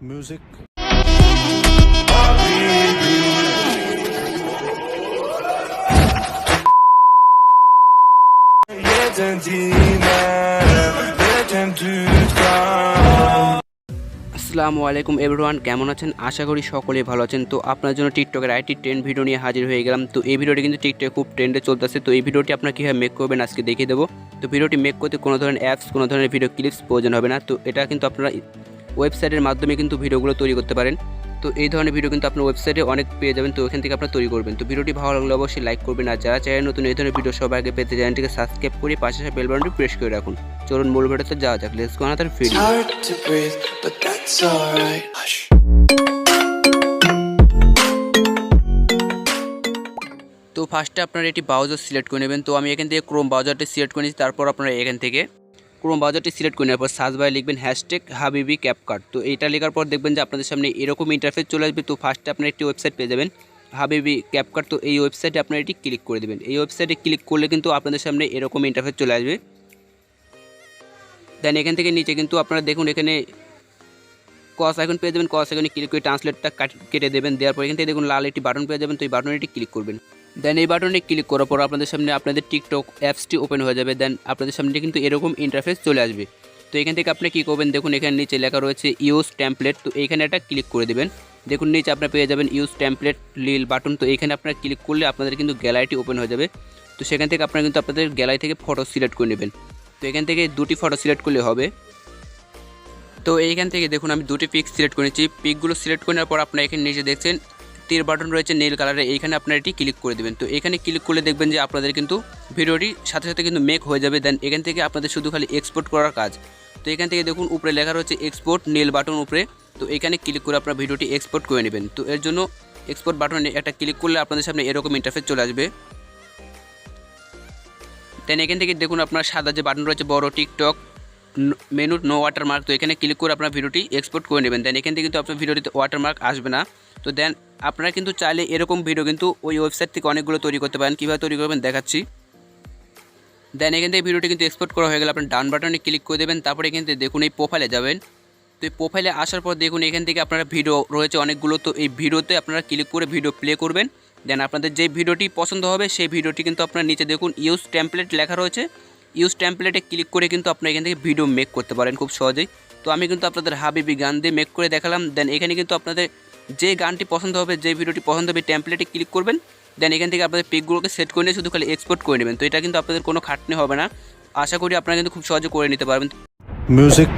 music. আসসালামু আলাইকুম everyone, কেমন আছেন? আশা করি সকলেই ভালো আছেন। তো আপনার জন্য টিকটকের আইটি ট্রেন্ড ভিডিও নিয়ে হাজির হয়ে গেলাম। তো এই ভিডিওটি কিন্তু টিকটকে খুব ট্রেন্ডে চলতেছে। তো এই ভিডিওটি আপনার কীভাবে মেক করবেন আজকে দেখিয়ে দেবো। তো ভিডিওটি মেক করতে কোনো ধরনের অ্যাপস, কোনো ধরনের ভিডিও ক্লিপস প্রয়োজন হবে না। তো এটা কিন্তু আপনারা ওয়েবসাইটের মাধ্যমে কিন্তু ভিডিওগুলো তৈরি করতে পারেন। তো এই ধরনের ভিডিও কিন্তু আপনার ওয়েবসাইটে অনেক পেয়ে যাবেন। তো ওখান থেকে আপনারা তৈরি করবেন। তো ভিডিওটি ভালো লাগলে অবশ্যই লাইক করবেন, আর যারা চ্যানেল নতুন এই ধরনের ভিডিও সবার আগে পেতে চ্যানেলটিকে সাবস্ক্রাইব করে পাশে আসা বেল বাটনটি প্রেস করে রাখুন। চলুন মূল ভিডিওতে যাওয়া যাক। Let's go another video. তো ফার্স্টে আপনারা এটি ব্রাউজার সিলেক্ট করে নেবেন। তো আমি এখান থেকে ক্রোম ব্রাউজারটি সিলেক্ট করে নিচ্ছি। তারপর আপনারা এখান থেকে ক্রোম ব্রাউজারটি সিলেক্ট করে নেওয়ার পর সার্চ বারে লিখবেন #habibi capcut। তো এটা লেখার পর দেখবেন যে আপনাদের সামনে এরকম ইন্টারফেস চলে আসবে। তো ফার্স্টে আপনারা একটি ওয়েবসাইট পেয়ে যাবেন habibi capcut। তো এই ওয়েবসাইটে আপনারা এটি ক্লিক করে দেবেন। এই ওয়েবসাইটে ক্লিক করলে কিন্তু আপনাদের সামনে এরকম ইন্টারফেস চলে আসবে। দেন এখান থেকে নিচে কিন্তু আপনারা দেখুন এখানে ক্রস আইকন পেয়ে যাবেন। ক্রস আইকনে ক্লিক করে ট্রান্সলেটটা কেটে দেবেন। দেওয়ার পর এখান থেকে দেখুন লাল একটি বাটন পেয়ে যাবেন। তো এই বাটনে এটি ক্লিক করবেন। দেন এই বাটনে ক্লিক করার পর আপনাদের সামনে আপনাদের টিকটক অ্যাপসটি ওপেন হয়ে যাবে। দেন আপনাদের সামনে কিন্তু এরকম ইন্টারফেস চলে আসবে। তো এখান থেকে আপনি কী করবেন, দেখুন এখানে নিচে লেখা রয়েছে ইউজ টেমপ্লেট। তো এইখানে একটা ক্লিক করে দেবেন। দেখুন নিচে আপনারা পেয়ে যাবেন ইউজ টেমপ্লেট লিল বাটন। তো এইখানে আপনারা ক্লিক করলে আপনাদের কিন্তু গ্যালারিটি ওপেন হয়ে যাবে। তো সেখান থেকে আপনারা কিন্তু আপনাদের গ্যালারি থেকে ফটো সিলেক্ট করে নেবেন। তো এখান থেকে দুটি ফটো সিলেক্ট করলে হবে। তো এইখান থেকে দেখুন আমি দুটি পিক সিলেক্ট করেছি। পিকগুলো সিলেক্ট করে নেওয়ার পর আপনারা এখানে নিচে দেখছেন তীর বাটন রয়েছে নীল কালারে, এইখানে আপনারা এটি ক্লিক করে দেবেন। তো এখানে ক্লিক করলে দেখবেন যে আপনাদের কিন্তু ভিডিওটি সাথে সাথে কিন্তু মেক হয়ে যাবে। দেন এখান থেকে আপনাদের শুধু খালি এক্সপোর্ট করার কাজ। তো এখান থেকে দেখুন উপরে লেখা রয়েছে এক্সপোর্ট নীল বাটন উপরে। তো এখানে ক্লিক করে আপনারা ভিডিওটি এক্সপোর্ট করে নেবেন। তো এর জন্য এক্সপোর্ট বাটনে একটা ক্লিক করলে আপনাদের সামনে এরকম ইন্টারফেস চলে আসবে। দেন এখান থেকে দেখুন আপনার সাদা যে বাটন রয়েছে বড় টিকটক মেনু নো ওয়াটারমার্ক। তো এখানে ক্লিক করে আপনার ভিডিওটি এক্সপোর্ট করে নেবেন। দেন এখান থেকে কিন্তু আপনার ভিডিওটিতে ওয়াটারমার্ক আসবে না। তো দেন আপনারা কিন্তু চাইলে এরকম ভিডিও কিন্তু ওই ওয়েবসাইট থেকে অনেকগুলো তৈরি করতে পারেন। কীভাবে তৈরি করবেন দেখাচ্ছি। দেন এখান থেকে ভিডিওটি কিন্তু এক্সপোর্ট করা হয়ে গেলে আপনার ডান বাটনে ক্লিক করে দেবেন। তারপরে এখান থেকে দেখুন এই প্রোফাইলে যাবেন। তো এই প্রোফাইলে আসার পর দেখুন এখান থেকে আপনারা ভিডিও রয়েছে অনেকগুলো। তো এই ভিডিওতে আপনারা ক্লিক করে ভিডিও প্লে করবেন। দেন আপনাদের যে ভিডিওটি পছন্দ হবে সেই ভিডিওটি কিন্তু আপনার নিচে দেখুন ইউজ টেমপ্লেট লেখা রয়েছে। ইউজ টেমপ্লেটে ক্লিক করে কিন্তু আপনারা এখান থেকে ভিডিও মেক করতে পারেন খুব সহজেই। তো আমি কিন্তু আপনাদের হাবিবি গান দিয়ে মেক করে দেখালাম। দেন এখানে কিন্তু আপনাদের যে গানটি পছন্দ হবে, যে ভিডিওটি পছন্দ হবে টেমপ্লেটে ক্লিক করবেন। দেন এখান থেকে আপনাদের পিকগুলোকে সেট করে নিয়ে শুধু খালি এক্সপোর্ট করে নেবেন। তো এটা কিন্তু আপনাদের কোনো খাটনি হবে না। আশা করি আপনারা কিন্তু খুব সহজে করে নিতে পারবেন। Music.